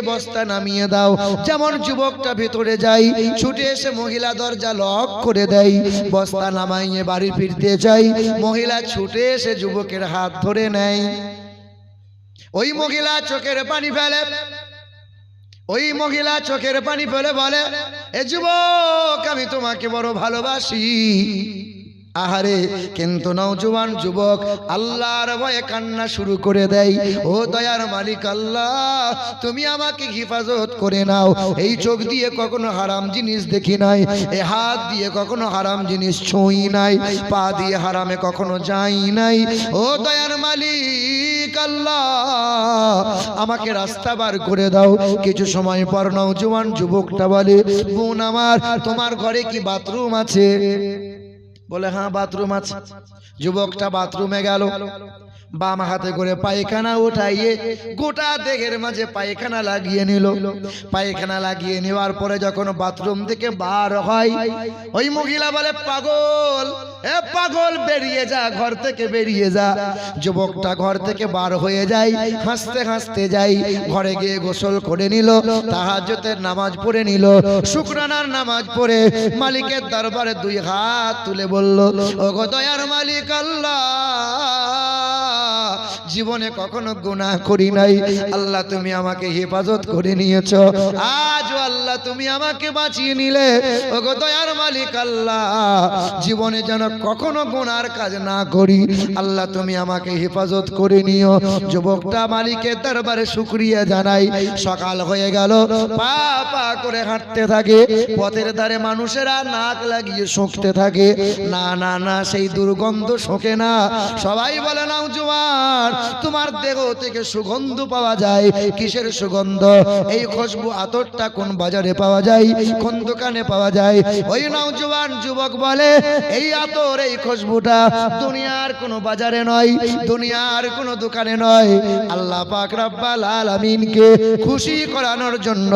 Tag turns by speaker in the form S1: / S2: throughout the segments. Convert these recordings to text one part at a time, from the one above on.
S1: বস্তা নামিয়ে দাও। যেমন যুবকটা ভেতরে যায়, ছুটে এসে মহিলা দরজা লক করে দেয়। বস্তা নামাইয়ে বাড়ি ফিরতে চাই, মহিলা ছুটে এসে যুবকের হাত ধরে নেয়। ওই মহিলা চোখের পানি ফেলে, ওই মহিলা চোখের পানি ফেলে বলে, এ যুবক আমি তোমাকে বড় ভালোবাসি। আহারে, কিন্তু নওজোয়ান যুবক আল্লাহর ভয়ে কান্না শুরু করে দেয়। ও দয়ার মালিক আল্লাহ, তুমি আমাকে হেফাজত করে নাও। এই চোখ দিয়ে কখনো হারাম জিনিস দেখি নাই, এই হাত দিয়ে কখনো হারাম জিনিস ছুঁই নাই, পা দিয়ে হারামে কখনো যাই নাই। ও দয়ার মালিক আল্লাহ, আমাকে রাস্তা বার করে দাও। কিছু সময় পর নওজোয়ান যুবকটা বলে, বোন আমার, তোমার ঘরে কি বাথরুম আছে? বলে, হ্যাঁ বাথরুম আছে। যুবকটা বাথরুমে গেল, বাম হাতে করে পায়খানা উঠাইয়ে গোটা দেহের মাঝে পায়খানা লাগিয়ে নিল। পায়খানা লাগিয়ে নেওয়ার পরে যখন বাথরুম থেকে বার হয়, ওই মহিলা বলে, পাগল, এ পাগল, বেরিয়ে যা, ঘর থেকে বেরিয়ে যা। যুবকটা ঘর থেকে বার হয়ে যায়, হাসতে হাসতে যাই। ঘরে গিয়ে গোসল করে নিল, তাহাজ্জুদের নামাজ পড়ে নিল, শুকরানার নামাজ পড়ে মালিকের দরবারে দুই হাত তুলে বলল, ওগো দয়ার মালিক আল্লাহ, জীবনে কখনো গুনাহ করি নাই, আল্লাহ তুমি আমাকে হেফাজত করে নিয়েছো। আজও আল্লাহ তুমি আমাকে বাঁচিয়ে নিলে। ওগো দয়ার মালিক আল্লাহ, জীবনে যেন কখনো গুনার কাজ না করি, আল্লাহ তুমি আমাকে হেফাজত করে নিও। যুবকটা মালিকের দরবারে শুকরিয়া জানাই। সকাল হয়ে গেল, পা পা করে হাঁটতে থাকে। পথের ধারে মানুষেরা নাক লাগিয়ে শুঁকতে থাকে। না না না, সেই দুর্গন্ধ শোকে না। সবাই বলে, নাও জোয়ান, তোমার দেহ থেকে সুগন্ধ পাওয়া যায়। কিসের সুগন্ধ? এই খুশবু আতরটা কোন বাজারে পাওয়া যায়, কোন দোকানে পাওয়া যায়? ওই নওজোয়ান যুবক বলে, এই আতর, এই খুশবুটা দুনিয়ার কোনো বাজারে নয়, দুনিয়ার কোনো দোকানে নয়। আল্লাহ পাক রব্বুল আলামিনকে খুশি করানোর জন্য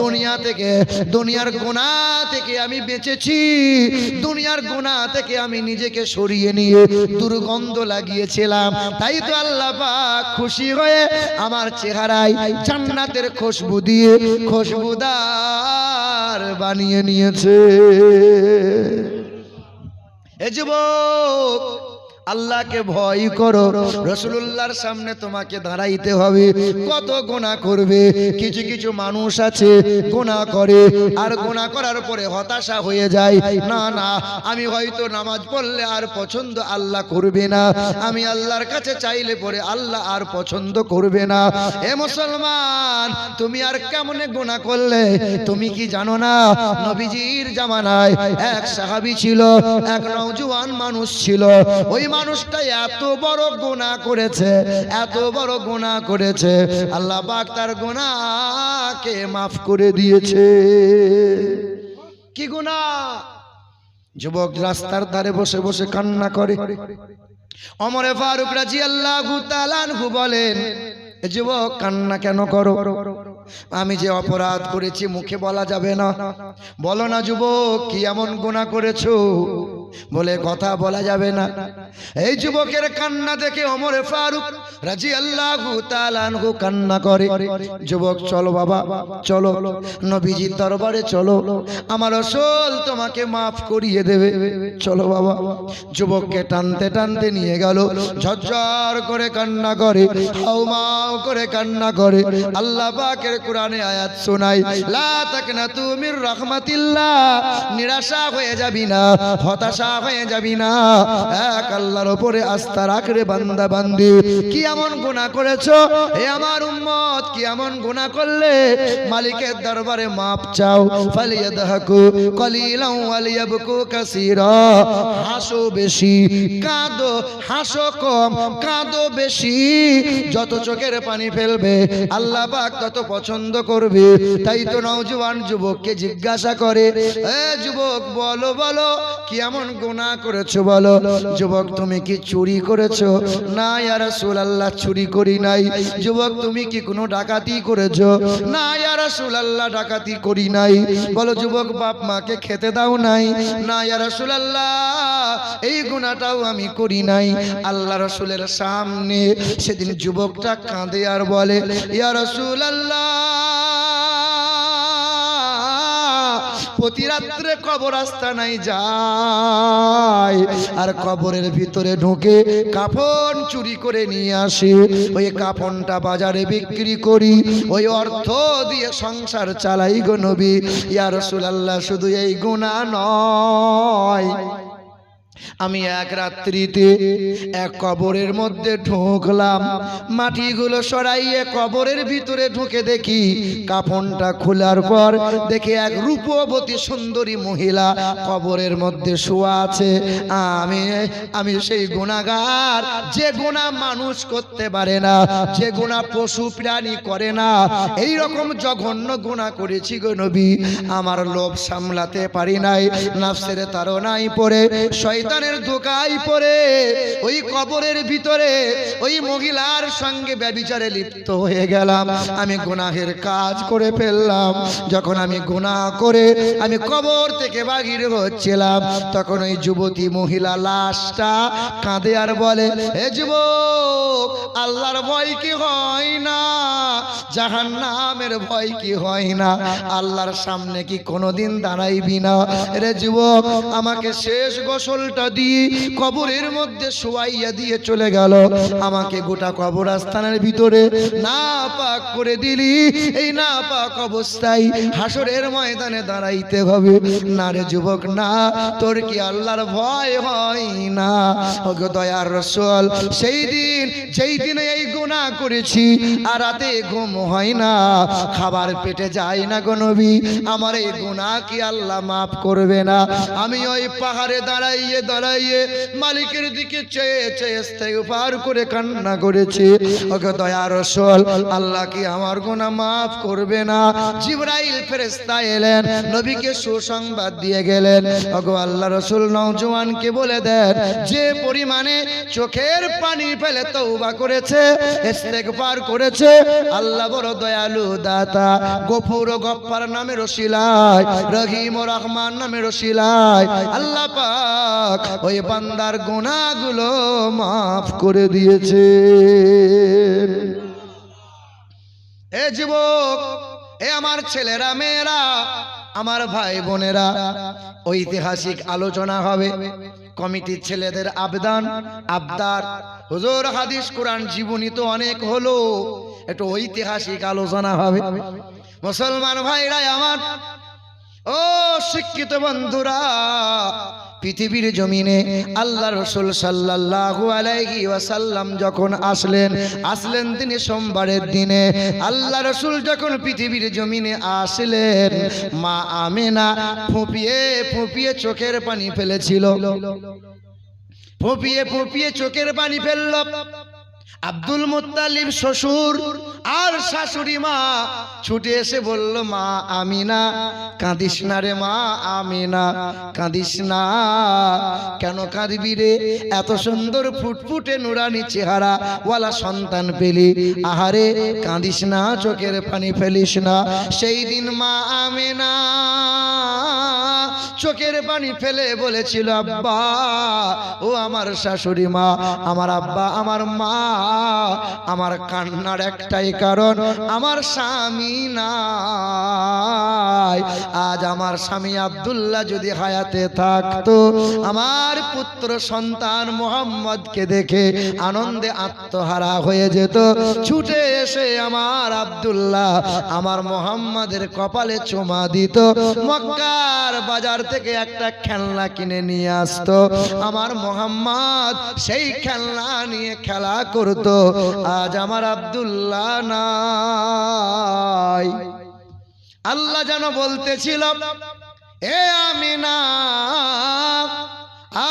S1: দুনিয়া থেকে, দুনিয়ার গুনাহ থেকে আমি বেঁচেছি। দুনিয়ার গুনাহ থেকে আমি নিজেকে সরিয়ে নিয়ে দুর্গন্ধ লাগিয়েছিলাম। তাই তো আল্লাহ পাক খুশি হয়ে আমার চেহারায় জান্নাতের খুশবু দিয়ে খুশবুদার বানিয়ে নিয়েছে। এ যুবক, আল্লাহকে ভয় করো। রাসূলুল্লাহর সামনে তোমাকে দাঁড়াইতে হবে। কত গুনাহ করবে। কিছু কিছু মানুষ আছে গুনাহ করে, আর গুনাহ করার পরে হতাশা হয়ে যায়। না না, আমি হয়তো নামাজ পড়লে আর পছন্দ আল্লাহ করবে না, আমি আল্লাহর কাছে চাইলে পরে আল্লাহ আর পছন্দ করবে না। এ মুসলমান, তুমি আর কেমনে গুনাহ করলে? তুমি কি জানো না, নবীজির জামানায় এক সাহাবী ছিল, এক নওজোয়ান মানুষ ছিল। ওই মানুষটা এত বড় গুনাহ করেছে, এত বড় গুনাহ করেছে, আল্লাহ পাক তার গুনাহকে মাফ করে দিয়েছে। কি গুনাহ? যুবক রাস্তার ধারে বসে বসে কান্না করে। ওমরে ফারুক রাদিয়াল্লাহু তাআলা আনহু বলেন, যুবক কান্না কেন করো? আমি যে অপরাধ করেছি মুখে বলা যাবে না। বলো না যুবক, কি এমন গুনাহ করেছো? বলে, কথা বলা যাবে না। এই যুবকের কান্না দেখে ওমরে ফারুক রাদিয়াল্লাহু তাআলা আনহু কান্না করে। যুবক, চলো বাবা, চলো নবীজির দরবারে চলো, আমার রাসূল তোমাকে মাফ করিয়ে দেবে, চলো বাবা। যুবককে টানতে টানতে নিয়ে গেল। ঝরঝর করে কান্না করে, হাউমাউ করে কান্না করে। আল্লাহ পাকের কোরআনে আয়াত শোনায়, লা তাকনাতু মির রাহমাতিল্লাহ, নিরাশা হয়ে যাবি না, হতাশা হয়ে যাবি না। এক আল্লাহর উপরে আস্থা রাখ রে বান্দা বান্দি। কি এমন গুনাহ করেছো হে আমার উম্মত? কি এমন গুনাহ করলে? মালিকের দরবারে মাপ চাও। ফালিয়াদহাকু কলিলান ওয়ালিয়াবকু কাসীরা, হাসো বেশি, কাঁদো, হাসো কম, কাঁদো বেশি। যত চোখের পানি ফেলবে আল্লাহ পাক তত পছন্দ করবে। তাই তো নওজোয়ান যুবককে জিজ্ঞাসা করে, এ যুবক, বলো বলো, কি এমন গুনাহ করেছো বলো। যুবক, তুমি কি চুরি করেছো? না ইয়া রাসূলুল্লাহ, চুরি করি নাই। যুবক, তুমি কি কোনো ডাকাতি করেছো? না ইয়া রাসূলুল্লাহ, ডাকাতি করি নাই। বলো যুবক, বাপ মাকে খেতে দাও নাই? না ইয়া রাসূলুল্লাহ, এই গুনাহটাও আমি করি নাই। আল্লাহ রাসূলের সামনে সেদিন যুবকটা কাঁদে আর বলে, ইয়া রাসূলুল্লাহ, প্রতি রাত্রে কবরস্থানায় যায় আর কবরের ভিতরে ঢুকে কাফন চুরি করে নিয়ে আসে। ওই কাফনটা বাজারে বিক্রি করি, ওই অর্থ দিয়ে সংসার চালাই গো নবী। ইয়া রাসূলুল্লাহ, শুধু এই গুনাহ নয়, আমি এক রাত্রিতে এক কবরের মধ্যে ঢুকলাম, মাটিগুলো সরাইয়ে কবরের ভিতরে ঢুকে দেখি কাফনটা খোলার পর দেখি এক রূপবতী সুন্দরী মহিলা কবরের মধ্যে শোয়া আছে। আমি সেই গুনাহগার, যে গুনাহ মানুষ করতে পারে না, যে গুনাহ পশু প্রাণী করে না, এই রকম জঘন্য গুনাহ করেছি গো নবী। আমার লোভ সামলাতে পারি নাই, নফসের তাড়নায় পড়ে, শয়তানের ধোঁকায় পড়ে ওই কবরের ভিতরে ওই মহিলার সঙ্গে ব্যভিচারে লিপ্ত হয়ে গেলাম। আমি গুনাহের কাজ করে ফেললাম। যখন আমি গুনাহ করে আমি কবর থেকে বাহির হচ্ছিলাম, তখন ওই যুবতী মহিলা লাশটা কাঁদে আর বলে, হে যুবক, আল্লাহর ভয় কি হয় না? জাহান্নামের ভয় কি হয় না? আল্লাহর সামনে কি কোনোদিন দাঁড়াইবি না? রে যুবক, আমাকে শেষ গোসলটা দিয়ে কবরের মধ্যে শোয়াইয়া দিয়ে চলে গেল। আমাকে গোটা কবরস্থানের ভিতরে না পাক করে দিলি। এই না পাক অবস্থায় হাসরের ময়দানে দাঁড়াইতে হবে না রে যুবক, না। তোর কি আল্লাহর ভয় হয় না? ওগো দয়ার রাসূল, সেই দিন যেই দিনে এই গুনাহ করেছি আর রাতে ঘুম হয় না, খাবার পেটে যায় না গো নবী, আমার এই গুনাহ কি আল্লাহ মাফ করবে না? আমি ওই পাহাড়ে দাঁড়াইয়ে দাঁড়াইয়ে মালিকের দিকে চেয়ে চেয়ে ইস্তেগফার করে কান্না করেছি। ওগো দয়ার রাসূল, আল্লাহ কি আমার গুনাহ মাফ করবে না? জিবরাইল ফেরেশতা এলেন, নবীকে সুসংবাদ দিয়ে গেলেন, ওগো আল্লাহ রাসূল, নওজোয়ানকে বলে দেন, যে পরিমাণে চোখের পানি ফেলে তওবা করেছে, ইস্তেগফার করেছে, আল্লাহ বড় দয়ালু দাতা, গফুর ও গফফার নামের ওসিলায়, রহিম ও রহমান নামের ওসিলায় আল্লাহ পাক ওই বান্দার গুনাহগুলো মাফ করে দিয়েছে। এ যুবক, এ আমার ছেলেরা, মেয়েরা, আমার ভাই বোনেরা, ঐতিহাসিক আলোচনা হবে। কমিটির ছেলেদের আবদার, হুজুর হাদিস কোরআন জীবনী তো অনেক হলো, একটু ঐতিহাসিক আলোচনা হবে। মুসলমান ভাইরা আমার, ও শিক্ষিত বন্ধুরা, পৃথিবীর জমিনে আল্লাহ রাসূল সাল্লাল্লাহু আলাইহি ওয়াসাল্লাম যখন আসলেন তিনি সোমবারের দিনে। আল্লাহ রাসূল যখন পৃথিবীর জমিনে আসলেন, মা আমেনা ফুঁপিয়ে ফুঁপিয়ে চোখের পানি ফেলেছিল, ফুঁপিয়ে ফুঁপিয়ে চোখের পানি ফেলল। আব্দুল মুত্তালিব শ্বশুর আর শাশুড়ি মা ছুটে এসে বলল, মা আমিনা, কাঁদিস না রে মা আমিনা, কাঁদিস না। কেন কাঁদবি রে? এত সুন্দর ফুটফুটে নুরানি চেহারা ওয়ালা সন্তান পেলি, আহারে কাঁদিস না, চোখের পানি ফেলিস না। সেই দিন মা আমিনা চোখের পানি ফেলে বলেছিল, আব্বা, ও আমার শাশুড়ি মা, আমার আব্বা, আমার মা, আমার কান্নার একটাই কারণ, আমার স্বামী নাই। আজ আমার স্বামী আব্দুল্লাহ যদি হায়াতে থাকতো, আমার পুত্র সন্তান মুহাম্মদকে দেখে আনন্দে আত্মহারা হয়ে যেত, ছুটে এসে আমার আব্দুল্লাহ আমার মুহাম্মাদের কপালে চুমা দিত, মক্কার বাজার থেকে একটা খেলনা কিনে নিয়ে আসতো, আমার মুহাম্মদ সেই খেলনা নিয়ে খেলা করতো। আজ আমার আব্দুল্লাহ নাই। আল্লাহ যেন বলতেছিল, এ আমিনা,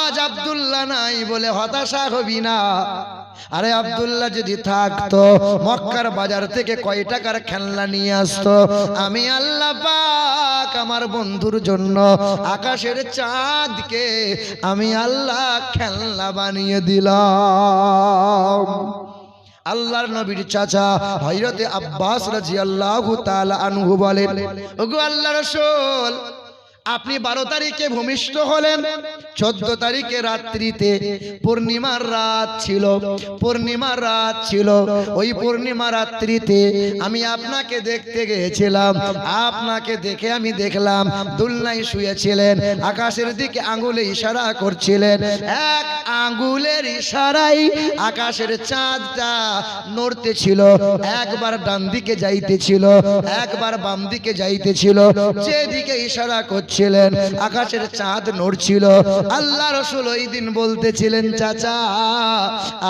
S1: আজ আব্দুল্লাহ নাই বলে হতাশা হবি না। আরে আব্দুল্লাহ যদি থাকতো, মক্কার বাজার থেকে কয় টাকার খেলনা নিয়ে আসতো, আমি আল্লাহ পাক আমার বন্ধুর জন্য আকাশের চাঁদকে আমি আল্লাহ খেলনা বানিয়ে দিলাম। আল্লাহর নবীর চাচা হযরতে আব্বাস রাদিয়াল্লাহু তাআলা আনহু বলেন, ওগো আল্লাহর রাসূল, আপনি 12 তারিখে ভূমিষ্ঠ হলেন, 14 তারিখে রাত্রিতে পূর্ণিমার রাত ছিল, পূর্ণিমার রাত ছিল। ওই পূর্ণিমা রাত্রিতে আমি আপনাকে দেখতে গিয়েছিলাম। আপনাকে দেখে আমি দেখলাম দুলনায় শুয়েছিলেন, আকাশের দিকে আঙ্গুলে ইশারা করছিলেন। এক আঙ্গুলের ইশারায় আকাশের চাঁদটা নড়তেছিল, একবার ডান দিকে যাইতেছিল, একবার বাম দিকে যাইতেছিল। যেদিকে ইশারা করছিলেন আকাশের চাঁদ নড়ছিল। আল্লাহ রাসূল ওই দিন বলতেছিলেন, চাচা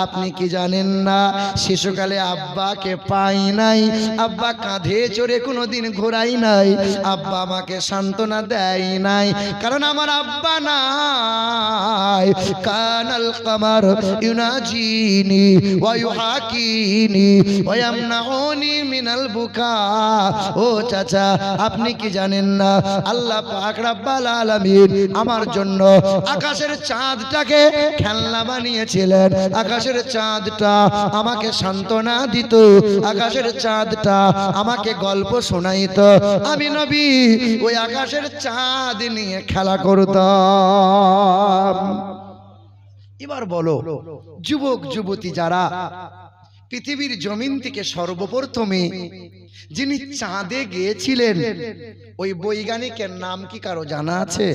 S1: আপনি কি জানেন না, শিশুকালে আব্বাকে পাই নাই, আব্বা কাঁধে চড়ে কোনোদিন ঘোরাই নাই, আব্বা আমাকে সান্ত্বনা দেয় নাই, কারণ আমার আব্বা নাই। কানাল কামার ইউনাজিনি ওয়া ইউহাকিনি ওয়া ইয়ামনাউনি মিনাল বুকা। ও চাচা আপনি কি জানেন না, আল্লাহ পাক রব্বুল আলামিন আমার জন্য আকাশের চাঁদটাকে খেলনা বানিয়েছিলেন। আকাশের চাঁদটা আমাকে সান্ত্বনা দিত, আকাশের চাঁদটা আমাকে গল্প শোনাইতো। আমি নবী ওই আকাশের চাঁদ নিয়ে খেলা করতাম। এবার বলো যুবক যুবতী যারা, পৃথিবীর জমিন থেকে সর্বপ্রথমে যিনি চাঁদে গিয়েছিলেন ওই বৈজ্ঞানিকের নাম কি কারো জানা আছে?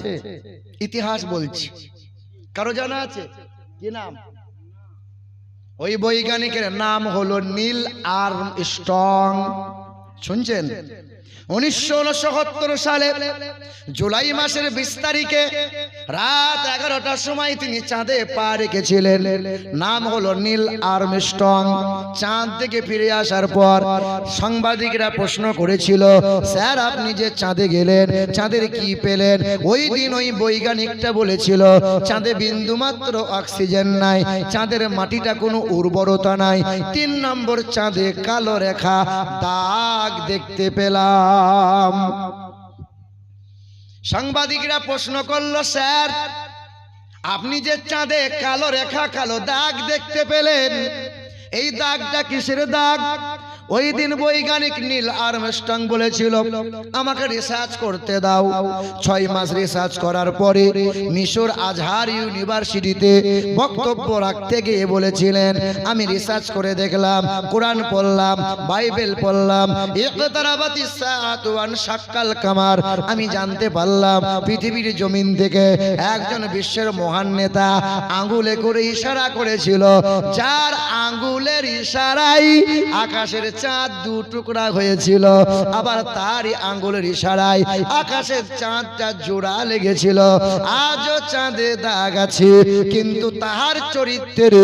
S1: ইতিহাস বলছি, কারো জানা আছে কি নাম? ওই বৈজ্ঞানিকের নাম হলো নীল আর্মস্ট্রং। শুনছেন? 1969 সালে জুলাই মাসের 20 তারিখে রাত 11টার সময় তিনি চাঁদে পা রেখেছিলেন। নাম হলো নীল আর্মস্ট্রং। চাঁদ থেকে ফিরে আসার পর সাংবাদিকরা প্রশ্ন করেছিল, স্যার আপনি যে চাঁদে গেলেন চাঁদের কি পেলেন? ওই দিন ওই বৈজ্ঞানিকটা বলেছিল, চাঁদে বিন্দুমাত্র অক্সিজেন নাই, চাঁদের মাটিটা কোনো উর্বরতা নাই। 3 নম্বর, চাঁদে কালো রেখা দাগ দেখতে পেলাম। সাংবাদিকরা প্রশ্ন করলো, স্যার আপনি যে চাঁদে কালো রেখা কালো দাগ দেখতে পেলেন, এই দাগটা কিসের দাগ? ওই দিন বৈজ্ঞানিক নীল আর্মস্ট্রং বলেছিল, আমাকে রিসার্চ করতে দাও। 6 মাস রিসার্চ করার পরে মিশর আজহার ইউনিভার্সিটিতে বক্তব্য রাখতে গিয়ে বলেছিলেন, আমি রিসার্চ করে দেখলাম, কোরআন পড়লাম, বাইবেল পড়লাম, ইকতারাবাতিস সাআতু ওয়ান শাক্কাল কামার, আমি জানতে পারলাম পৃথিবীর জমিন থেকে একজন বিশ্বের মহান নেতা আঙ্গুলে করে ইশারা করেছিল, যার আঙ্গুলের ইশারায় আকাশের চাঁদ 2 টুকরা হয়েছিল, আবার তারই আঙ্গুলের ইশারায় আকাশের চাঁদটা জোড়া লেগেছিল। আজও চাঁদে দাগ আছে, কিন্তু তাহার চরিত্রের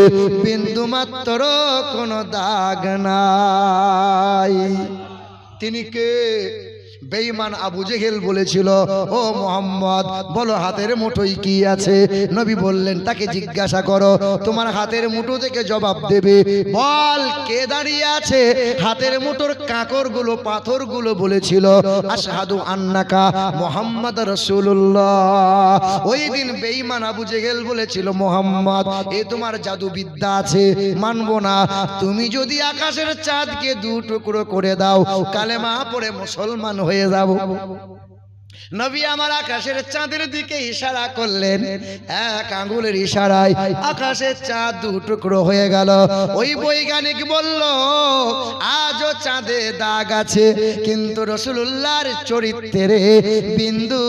S1: বিন্দুমাত্র কোনো দাগ নাই। তিনি কে? বেঈমান আবু জেহেল বলেছিল, ও মোহাম্মদ বলো হাতের মুঠোয় কি আছে? নবী বললেন, তাকে জিজ্ঞাসা করো, তোমার হাতের মুঠো থেকে জবাব দেবে। বল কে দাঁড়িয়ে আছে? হাতের মুঠোর কাঁকরগুলো পাথরগুলো বলেছিল, আশহাদু আন্নাকা মুহাম্মদ রাসূলুল্লাহ। ওই দিন বেঈমান আবু জেহেল বলেছিল, মোহাম্মদ এ তোমার জাদু বিদ্যা আছে, মানবো না। তুমি যদি আকাশের চাঁদকে 2 টুকরো করে দাও, কালেমা পড়ে মুসলমান হয়ে যাব। নবী আমার আকাশের চাঁদের দিকে ইশারা করলেন, এক আঙ্গুলের ইশারায় আকাশের চাঁদ 2 টুকরো হয়ে গেল। ওই বৈজ্ঞানিক বলল, আজও চাঁদে দাগ আছে, কিন্তু রাসূলুল্লাহর চরিত্রে বিন্দু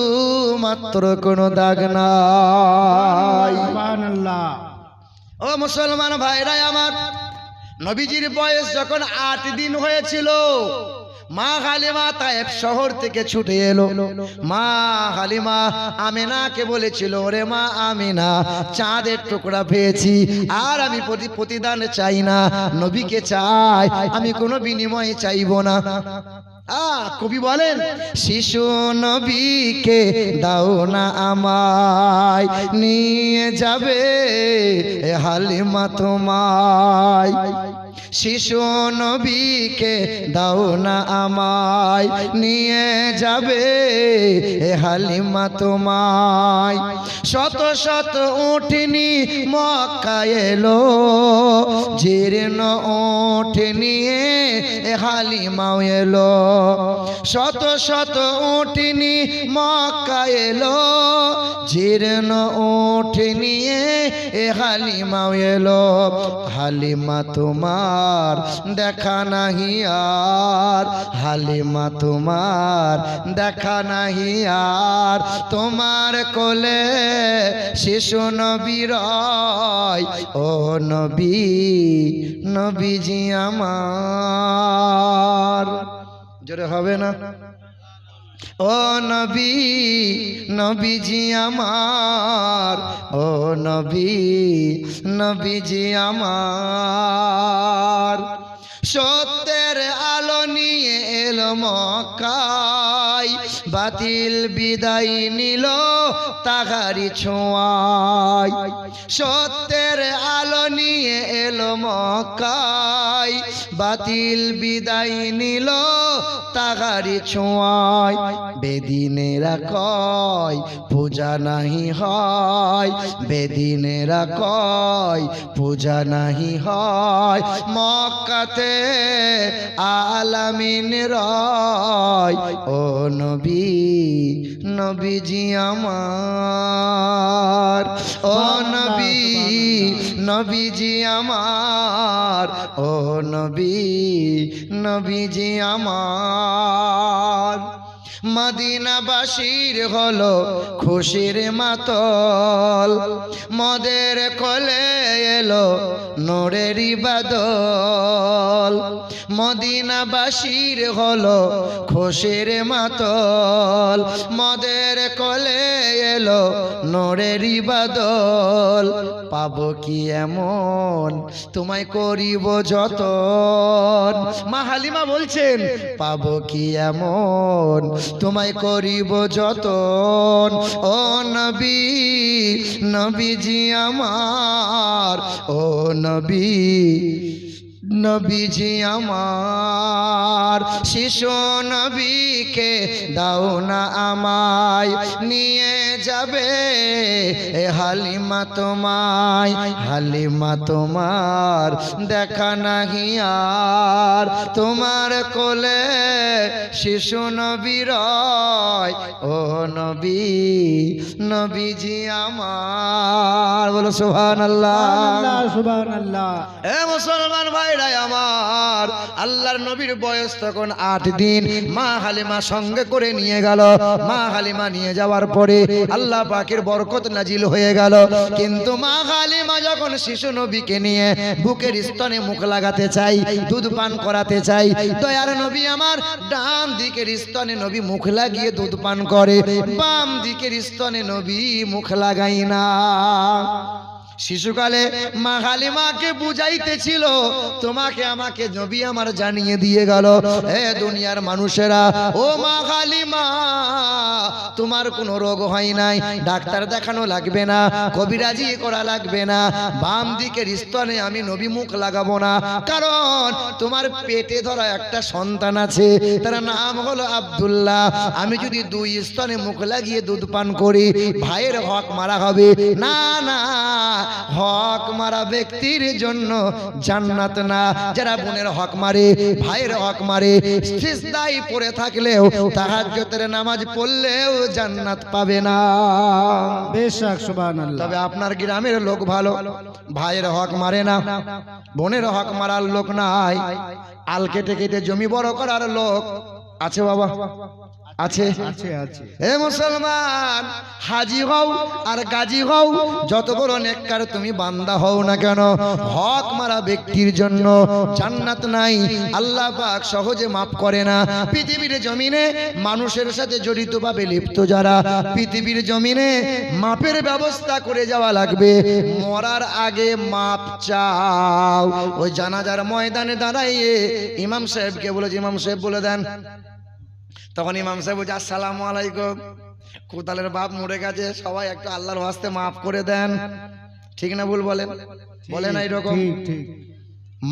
S1: মাত্র কোনো দাগ নাই। সুবহানাল্লাহ। ও মুসলমান ভাইরা আমার, নবীজির বয়স যখন 8 দিন হয়েছিল, মা হালিমা তায়েব শহর থেকে ছুটে এলো। মা হালিমা আমিনাকে বলেছিল, ওরে মা আমিনা, চাঁদের টুকরা পেয়েছি, আর আমি প্রতিদান চাই না, নবীকে চাই, আমি কোনো বিনিময় চাইব না। কবি বলেন, শিশু নবীকে দাও না আমায়, নিয়ে যাবে হালিমা তোমায়। শিশু নবীকে দাও না আমায়, নিয়ে যাবে হালিমা তোমায়। শত শত উঠনি মক্কা এলো, জীর্ণ ওঠ নিয়ে হালিমাও এলো শত শত উটনি মক্কা এলো জীর্ণ ওঠ নিয়ে হালিমাও এলো হালিমা তোমার দেখা নাহি আর হালিমা তোমার দেখা নাহি আর তোমার কোলে শিশু নবী রয় ও নবী নবীজি আমার জোরে হবে না ও নবী নবীজি আমার ও নবী নবীজি আমার সত্যের আলো নিয়ে এলো মক্কায় বাতিল বিদায় নিল তাহারি ছোঁয়ায় সত্যের আলো নিয়ে এলো মক্কায় বাতিল বিদায় নিল তাহারি ছোঁয়ায় বেদিনেরা কয় পূজা নাহি হয় বেদিনেরা কয় পূজা নাহি হয় মক্কাতে আলামিন রয় ও নবী নবীজি আমার ও নবী নবীজি আমার ও নবী নবীজি আমার মদিনাবাসীর হলো খুশির মাতল মদের কোলে এলো নূরের বাদল মদিনাবাসীর হলো খুশির মাতল মদের কোলে এলো নূরের বাদল পাবো কি এমন তোমায় করিব যতন মা হালিমা বলছেন পাবো কি এমন তোমায় করিব যতন ও নবী নবীজি আমার ও নবী নবীজি আমার শিশু নবীকে দাও না আমায় নিয়ে যাবে হালিমা তোমার দেখা নাহি আর তোমার কোলে শিশু নবী রয় ও নবী নবীজি আমার বলো সুবহানাল্লাহ
S2: সুবহানাল্লাহ।
S1: এ মুসলমান ভাইরা আমার আল্লাহর নবীর বয়স তখন 8 দিন মা হালিমা সঙ্গে করে নিয়ে গেল মা হালিমা নিয়ে যাওয়ার পরে আল্লাহ পাকের বরকত নাজিল হয়ে গেল কিন্তু মা হালিমা যখন শিশু নবীকে নিয়ে বুকের স্তনে মুখ লাগাতে চাই দুধ পান করাতে চাই দয়ার নবী আমার ডান দিকের স্তনে নবী মুখ লাগিয়ে দুধ পান করে বাম দিকের স্তনে নবী মুখ লাগাই না শিশুকালে মা হালিমাকে বুঝাইতেছিল তোমাকে আমাকে নবী আমার জানিয়ে দিয়ে গেল হে দুনিয়ার মানুষেরা ও মা হালিমা তোমার কোনো রোগ হয় নাই ডাক্তার দেখানো লাগবে না কবিরাজি করা লাগবে না বাম দিকের স্তনে আমি নবী মুখ লাগাবো না কারণ তোমার পেটে ধরা একটা সন্তান আছে তার নাম হলো আব্দুল্লাহ আমি যদি দুই স্তনে মুখ লাগিয়ে দুধ পান করি ভাইয়ের হক মারা হবে না না হক মারা ব্যক্তির জন্য জান্নাত না যারা বোনের হক মারে ভাইয়ের হক মারে সিজদায় পড়ে থাকলেও তাহাজ্জুদের নামাজ পড়লেও জান্নাত পাবে না
S2: বেশক সুবহানাল্লাহ।
S1: তবে আপনার গ্রামের লোক ভালো ভাইয়ের হক মারে না বোনের হক মারার লোক নাই আল কেটে কেটে জমি বড় করার লোক আছে বাবা আছে
S2: আছে আছে।
S1: হে মুসলমান হাজি হও আর গাজী হও যত বড় নেককার তুমি বান্দা হও না কেন হক মারা ব্যক্তির জন্য জান্নাত নাই আল্লাহ পাক সহজে মাফ করে না পৃথিবীর জমিনে মানুষের সাথে জড়িত ভাবে লিপ্ত যারা পৃথিবীর জমিনে মাপের ব্যবস্থা করে যাওয়া লাগবে মরার আগে মাপ চাও ওই জানাজার ময়দানে দাঁড়াইয়ে ইমাম সাহেবকে বলেছে ইমাম সাহেব বলে দেন তখন ইমাম সাহেব বলছে আসসালামু আলাইকুম কোদালের বাপ মরে গেছে সবাই একটু আল্লাহর ওয়াস্তে মাফ করে দেন ঠিক না ভুল বলেন বলে না এরকম
S2: ঠিক ঠিক।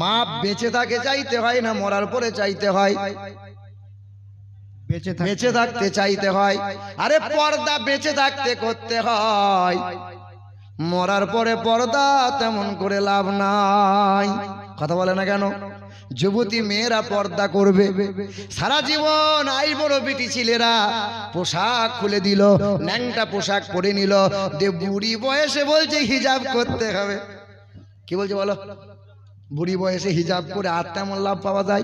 S1: মাপ বেঁচে থাকে চাইতে হয় না মরার পরে চাইতে হয় বেঁচে থাকতে চাইতে হয় আরে পর্দা বেঁচে থাকতে করতে হয় মরার পরে পর্দা তেমন করে লাভ নাই। কথা বলে না কেন? যুবতী মেয়েরা পর্দা করবে সারা জীবন। আই বড় বিটি ছেলেরা পোশাক খুলে দিল, ন্যাংটা পোশাক পরে নিল, বুড়ি বয়সে বলছে হিজাব করতে হবে। কি বলছে বলো? বুড়ি বয়সে হিজাব করে আর তেমন লাভ পাওয়া যায়?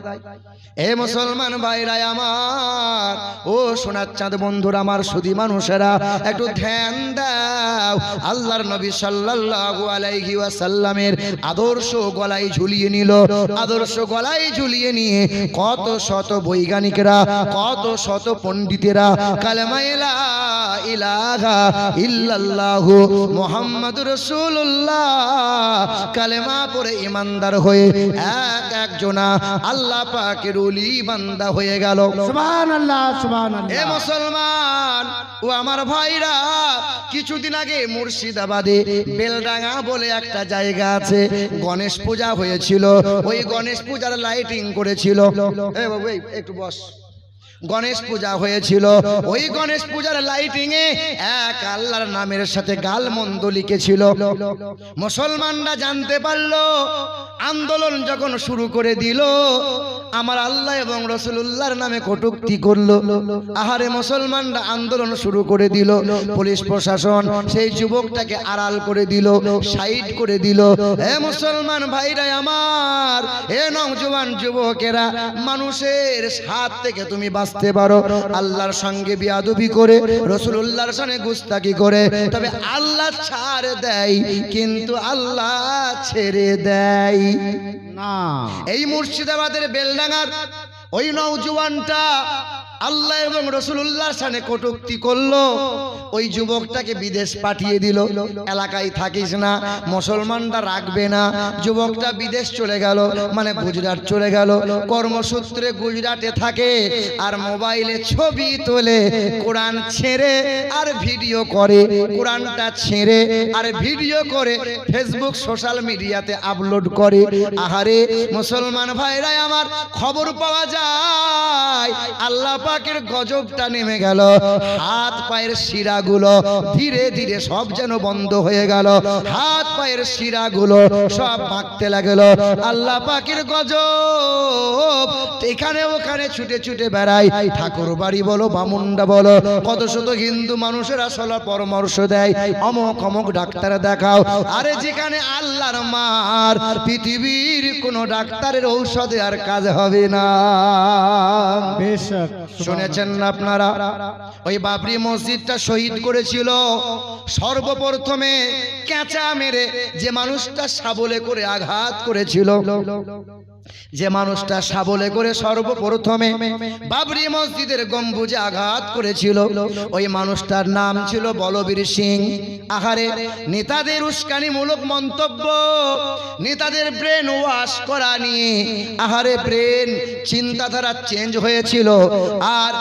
S1: এ মুসলমান ভাইরা আমার, ও সোনার চাঁদ বন্ধুরা আমার, সুধী মানুষেরা একটু ধ্যান দাও। আল্লাহর নবী সাল্লাল্লাহু আলাইহি ওয়াসাল্লামের আদর্শ গলায় ঝুলিয়ে নিল। আদর্শ গলায় ঝুলিয়ে নিয়ে কত শত বৈজ্ঞানিকরা, কত শত পণ্ডিতেরা কালেমা লা ইলাহা ইল্লাল্লাহু মুহাম্মাদুর রাসূলুল্লাহ কালেমা পড়ে ঈমানদার হয়ে এক একজনা আল্লাহ পাকের ওলি বান্দা হয়ে গেল।
S2: সুবহানাল্লাহ, সুবহানাল্লাহ।
S1: এ মুসলমান ও আমার ভাইরা, কিছুদিন আগে মুর্শিদাবাদে বেলডাঙ্গা বলে একটা জায়গা আছে, গণেশ পূজা হয়েছিল। ওই গণেশ পূজার লাইটিং করেছিল। এ বাবু একটু বস। গণেশ পূজা হয়েছিল। ওই গণেশ পূজার লাইটিং এ এক আল্লাহর নামের সাথে গালমন্দ লিখেছিল। মুসলমানরা জানতে পারলো, আন্দোলন যখন শুরু করে দিল, আমার আল্লাহ এবং রাসূলুল্লাহর নামে কটূক্তি করলো। আহারে মুসলমানরা আন্দোলন শুরু করে দিল। পুলিশ প্রশাসন সেই যুবকটাকে আড়াল করে দিল, সাইড করে দিল। হে মুসলমান ভাইরা আমার, হে নওজোয়ান যুবকেরা, মানুষের হাত থেকে তুমি বাঁচতে পারো আল্লাহর সঙ্গে বিয়াদবি করে, রাসূলুল্লাহর সঙ্গে গুস্তাকি করে, তবে আল্লাহ ছাড় দেয়, কিন্তু আল্লাহ ছেড়ে দেয়
S2: না।
S1: এই মুর্শিদাবাদের বেলডাঙ্গার ওই নওজোয়ানটা আল্লাহ এবং রাসূলুল্লাহর সামনে কটূক্তি করলো। ওই যুবকটাকে বিদেশ পাঠিয়ে দিল। এলাকায় থাকিস না, মুসলমানরা রাখবে না। যুবকটা বিদেশ চলে গেল, মানে গুজরাট চলে গেল। কর্মসূত্রে গুজরাটে থাকে আর মোবাইলে ছবি তোলে, কোরআন ছেড়ে আর ভিডিও করে, কোরআনটা ছেড়ে আর ভিডিও করে ফেসবুক সোশ্যাল মিডিয়াতে আপলোড করে। আহারে মুসলমান ভাইরা আমার, খবর পাওয়া যায় আল্লাহ পাকের গজবটা নেমে গেল। হাত পায়ের শিরাগুলো ধীরে ধীরে সব যেন বন্ধ হয়ে গেল। হাত পায়ের শিরাগুলো সব ভাঙতে লাগলো। আল্লাহ পাকের গজব এখানে ওখানে ছুটে ছুটে বেড়ায়। ঠাকুর বাড়ি বলো, বামুন্ডা বলো, কত শত হিন্দু মানুষেরা সলা পরামর্শ দেয়, অমক অমক ডাক্তার দেখাও। আরে যেখানে আল্লাহর মার, পৃথিবীর কোন ডাক্তারের ঔষধে আর কাজ হবে না।
S2: বেশক।
S1: শুনেছেন না আপনারা? ওই বাবরি মসজিদটা শহীদ করেছিল সর্বপ্রথমে কেঁচা মেরে যে মানুষটা শাবলে করে আঘাত করেছিল, যে মানুষটা শাবলে করে সর্বপ্রথমে বাবরি মসজিদের গম্বুজে আঘাত করেছিল, ওই মানুষটার নাম ছিল বলবীর সিং। আহারে নেতাদের উস্কানিমূলক মন্তব্য, নেতাদের ব্রেন ওয়াশ করা নিয়ে, আহারে ব্রেন চিন্তাধারা চেঞ্জ হয়েছিল। আর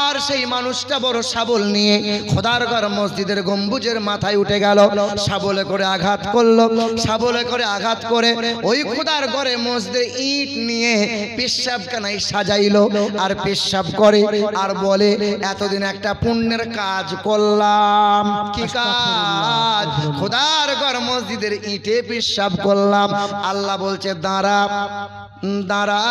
S1: আর সেই মানুষটা বড় শাবল নিয়ে খোদার ঘর মসজিদের গম্বুজের মাথায় উঠে গেল, শাবলে করে আঘাত করলো। শাবলে করে আঘাত করে ওই খোদার ঘরে মসজিদে ইট নিয়ে পেশাবখানায় সাজাইলো। আর পেশাব করে আর বলে, এতদিন একটা পুণ্যের কাজ করলাম। কি কাজ? খোদার ঘর মসজিদের ইটে পেশাব করলাম। আল্লাহ বলছে, দাঁড়া দাঁড়া,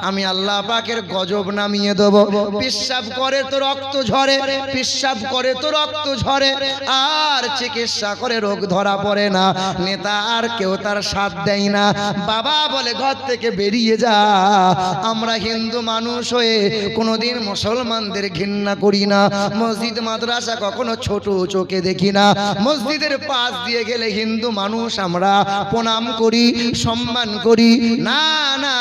S1: আমি আল্লাহ পাকের গজব নামিয়ে দেবো। পেশাব করে তো রক্ত ঝরে, পেশাব করে তো রক্ত ঝরে, আর চিকিৎসা করে রোগ ধরা পড়ে না। নেতা আর কেউ তার সাথ দেয় না। বাবা বলে, ঘর থেকে বেরিয়ে যা। আমরা হিন্দু মানুষ হয়ে কোনোদিন মুসলমানদের ঘৃণা করি না। মসজিদ মাদ্রাসা কখনো ছোট চোখে দেখি না। মসজিদের পাশ দিয়ে গেলে হিন্দু মানুষ আমরা প্রণাম করি, সম্মান করি। না না,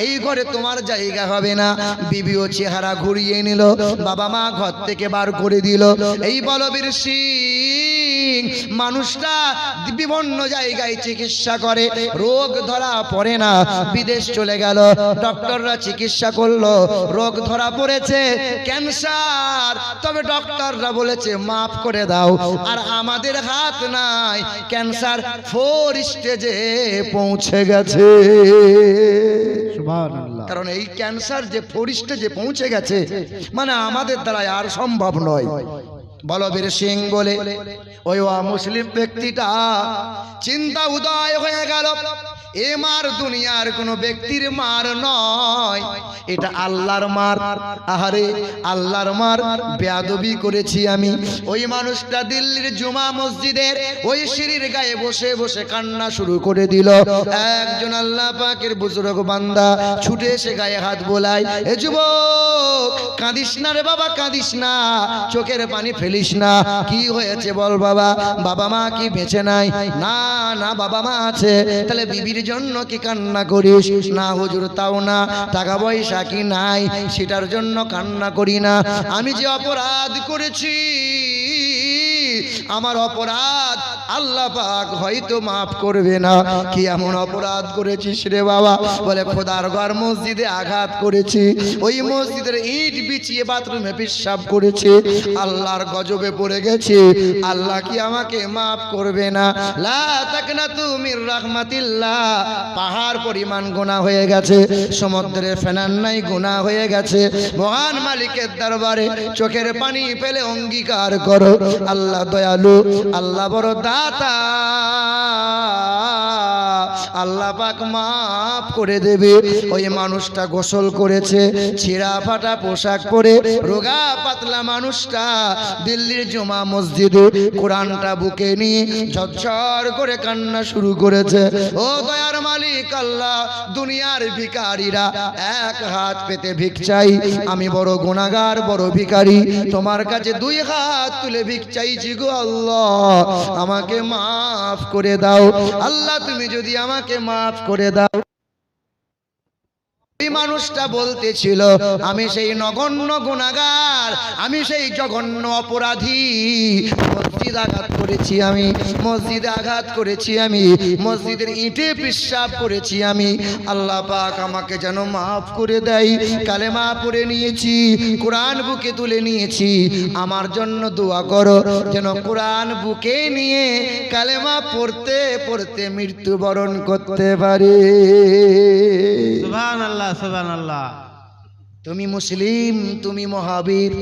S1: এই ঘরে তোমার জায়গা হবে না। বিবিও চেহারা ঘুরিয়ে নিল, বাবা মা ঘর থেকে বার করে দিল। এই বলবীর সিং মানুষটা বিভিন্ন জায়গায় চিকিৎসা করে, রোগ ধরা পড়ে না। বিদেশ চলে গেল, ডক্টররা চিকিৎসা করলো, রোগ ধরা পড়েছে ক্যান্সার। তবে ডক্টররা বলেছে মাফ করে দাও। আর আমাদের হাত নাই, ক্যান্সার 4 স্টেজে পৌঁছে গেছে।
S2: সুবহানাল্লাহ।
S1: কারণ এই ক্যান্সার যে 4 স্টেজে পৌঁছে গেছে, মানে আমাদের দ্বারা আর সম্ভব নয়। বলবীর সিং বলে ওই মুসলিম ব্যক্তিটা চিন্তা উদয় হয়ে গেল, এ মার দুনিয়ার কোনো ব্যক্তির মার নয়, এটা আল্লাহর মার। আহারে আল্লাহর মার, বেয়াদবি করেছি আমি। ওই মানুষটা দিল্লির জুমা মসজিদের ওই সিঁড়ির গায়ে বসে বসে কান্না শুরু করে দিল। একজন আল্লাহ পাকের বুজুর্গ বান্দা ছুটে এসে গায়ে হাত বোলায়, এ যুবক কাঁদিস না রে বাবা, কাঁদিস না, চোখের পানি ফেলিস না, কি হয়েছে বল বাবা, বাবা মা কি বেঁচে নাই? না না বাবা মা আছে। তাহলে বিবির জন্য কি কান্না করিস? না হুজুর তাও না। টাকা পয়সা কি নাই সেটার জন্য কান্না করি না। আমি যে অপরাধ করেছি, আমার অপরাধ আল্লাহ পাক হয়তো মাফ করবে না। কি এমন অপরাধ করেছিস রে বাবা? বলে খোদার ঘর মসজিদে আঘাত করেছি, ওই মসজিদের ইট বিছিয়ে বাথরুমে পেশাব করেছি, আল্লাহর গজবে পড়ে গেছে, আল্লাহ কি আমাকে মাফ করবে না? লা তাকনাতু মির রাহমাতিল্লাহ। পাহাড় পরিমাণ গুনাহ হয়ে গেছে, সমুদ্রের ফেনার নাই গুনাহ হয়ে গেছে। মহান মালিকের দরবারে চোখের পানি ফেলে অঙ্গীকার করো, আল্লাহ দয়ালু, আল্লাহ বড় দাতা, আল্লাহ পাক মাফ করে দেবে। ওই মানুষটা গোসল করেছে, ছিঁড়া ফাটা পোশাক পরে, রোগা পাতলা মানুষটা দিল্লির জুমা মসজিদে কোরআনটা বুকে নিয়ে ঝরঝর করে কান্না শুরু করেছে। ও দয়ার মালিক আল্লাহ, দুনিয়ার ভিখারিরা এক হাত পেতে ভিক চাই, আমি বড় গুনাহগার, বড় ভিখারি, তোমার কাছে দুই হাত তুলে ভিক চাইছি গো আল্লাহ, আমাকে মাফ করে দাও। আল্লাহ তুমি যদি আমাকে মাফ করে দাও। এই মানুষটা বলতেছিল, আমি সেই নগণ্য গুনাহগার, আমি সেই জঘন্য অপরাধী, মসজিদ আঘাত করেছি আমি, মসজিদে আঘাত করেছি আমি, মসজিদের ইটে পেশাব করেছি আমি, আল্লাহ পাক আমাকে যেন মাফ করে দেয়। কালেমা পড়ে নিয়েছি, কোরআন বুকে তুলে নিয়েছি, আমার জন্য দোয়া করো যেন কোরআন বুকে নিয়ে কালেমা পড়তে পড়তে মৃত্যুবরণ করতে পারে।
S2: সুবহানাল্লাহ, সুবহানাল্লাহ।
S1: তুমি মুসলিম, তুমি মহাবীর,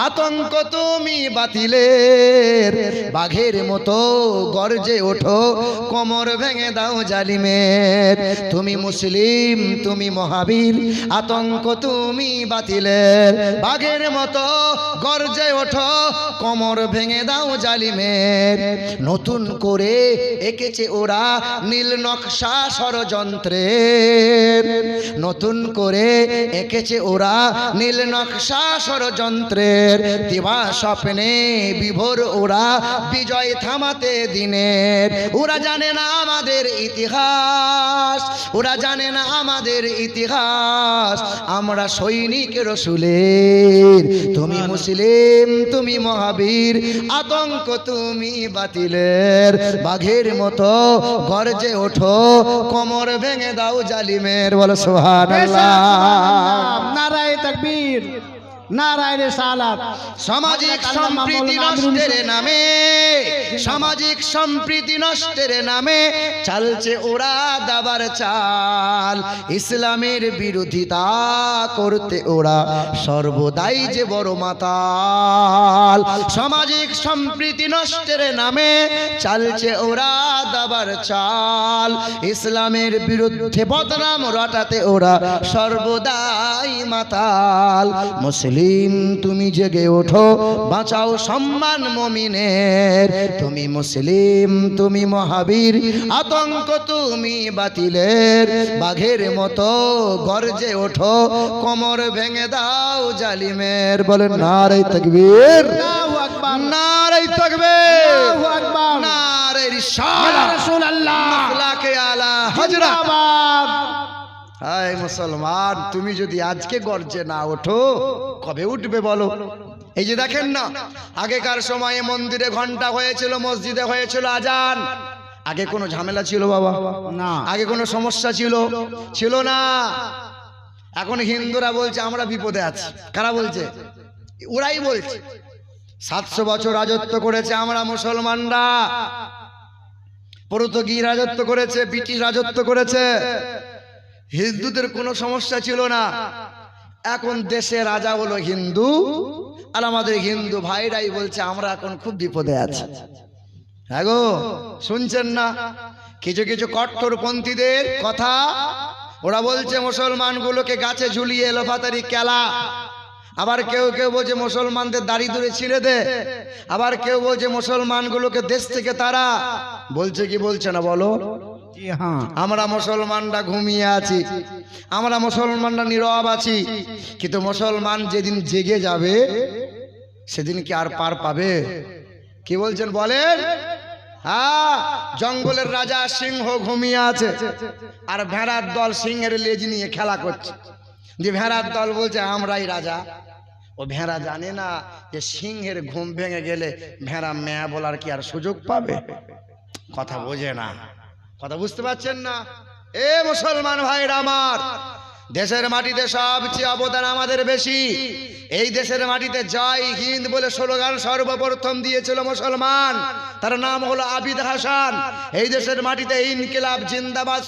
S1: আতঙ্ক তুমি বাতিলের, বাঘের মতো গর্জে ওঠো, কোমর ভেঙে দাও জালিমের। তুমি মুসলিম, তুমি মহাবীর, আতঙ্ক তুমি বাতিলের, বাঘের মতো গর্জে ওঠো, কোমর ভেঙে দাও জালিমের। নতুন করে এঁকেছে ওরা নীল নকশা ষড়যন্ত্রের, নতুন করে এঁকেছে ওরা নীল নকশা ষড়যন্ত্রের, দিবা স্বপ্নে বিভোর ওরা বিজয় থামাতে দিনের। ওরা জানে না আমাদের ইতিহাস, ওরা জানে না আমাদের ইতিহাস, আমরা সৈনিক রসুলের। তুমি মুসলিম, তুমি মহাবীর, আতঙ্ক তুমি বাতিলের, বাঘের মতো গর্জে ওঠো, কোমর ভেঙে দাও জালিমের। বলো সুবহানাল্লাহ।
S2: নারায়ে তাকবীর, নারায়ে রিসালাত।
S1: সামাজিক সম্প্রীতি নষ্টের নামে, সামাজিক সম্প্রীতি নষ্টের নামে চালছে ওরা দাবার চাল, ইসলামের বিরোধিতা করতে ওরা সর্বদাই যে বড় মাতাল। সামাজিক সম্প্রীতি নষ্টের নামে চালছে ওরা দাবার চাল, ইসলামের বিরুদ্ধে বদনাম রটাতে ওরা সর্বদাই মাতাল। মুসলিম তুমি জেগে ওঠো, বাঁচাও সম্মান মুমিনের। তুমি মুসলিম, তুমি মহাবীর, আতঙ্ক তুমি বাতিলের, বাঘের মতো গর্জে ওঠো, কোমর ভেঙে দাও জালিমের। বলেন নারে তাকবীর,
S2: আল্লাহু আকবার,
S1: নারে তাকবীর,
S2: আল্লাহু আকবার,
S1: নারে
S2: ইয়া
S1: রিসালাত,
S2: রাসূলুল্লাহ,
S1: আখলাকে আলা হযরত।
S2: জিন্দাবাদ।
S1: হায় মুসলমান, তুমি যদি আজকে গর্জে না ওঠো কবে উঠবে বলো? এই যে দেখেন না, আগেকার সময়ে মন্দিরে ঘন্টা হয়েছিল, মসজিদে হয়েছিল আজান, আগে কোনো ঝামেলা ছিল বাবা?
S2: না।
S1: আগে কোনো সমস্যা ছিল না। এখন হিন্দুরা বলছে আমরা বিপদে আছি। কারা বলছে? ওরাই বলছে। 700 বছর রাজত্ব করেছে আমরা মুসলমানরা, পর্তুগিজ রাজত্ব করেছে, ব্রিটিশ রাজত্ব করেছে, হিন্দুদের কোনো সমস্যা ছিল না। এখন দেশে রাজা হলো হিন্দু, আর আমাদের হিন্দু ভাইরাই বলছে আমরা এখন খুব বিপদে আছি। হ্যাঁ গো, শুনছেন না কিছু কিছু কট্টরপন্থীদের কথা? ওরা বলছে মুসলমানগুলোকে গাছে ঝুলিয়ে এলোপাতারি খেলা। আবার কেউ কেউ বলছে মুসলমানদের দাড়ি দূরে ছিঁড়ে দে। আবার কেউ বলছে মুসলমানগুলোকে দেশ থেকে তারা। বলছে কি বলছে না বলো?
S2: জি হ্যাঁ।
S1: আমরা মুসলমানরা ঘুমিয়ে আছি, আমরা মুসলমানরা নীরব আছি, কিন্তু মুসলমান যেদিন জেগে যাবে সেদিন কি আর পার পাবে? কি বলছেন বলেন? হ্যাঁ, জঙ্গলের রাজা সিংহ ঘুমিয়ে আছে, আর ভেড়ার দল সিংহের লেজ নিয়ে খেলা করছে। যে ভেড়ার দল বলছে আমরাই রাজা। ও ভেড়া জানে না যে সিংহের ঘুম ভেঙে গেলে ভেড়া ম্যা বলার কি আর সুযোগ পাবে? কথা বোঝে না, কথা বুঝতে পারছেন না? এ মুসলমান ভাইরা আমার, দেশের মাটিতে সবচেয়ে অবদান আমাদের বেশি। এই দেশের মাটিতে জয় হিন্দ বলে স্লোগান সর্বপ্রথম দিয়েছিল মুসলমান, তার নাম হলো আবিদ হাসান। এই দেশের মাটিতে ইনকিলাব জিন্দাবাদ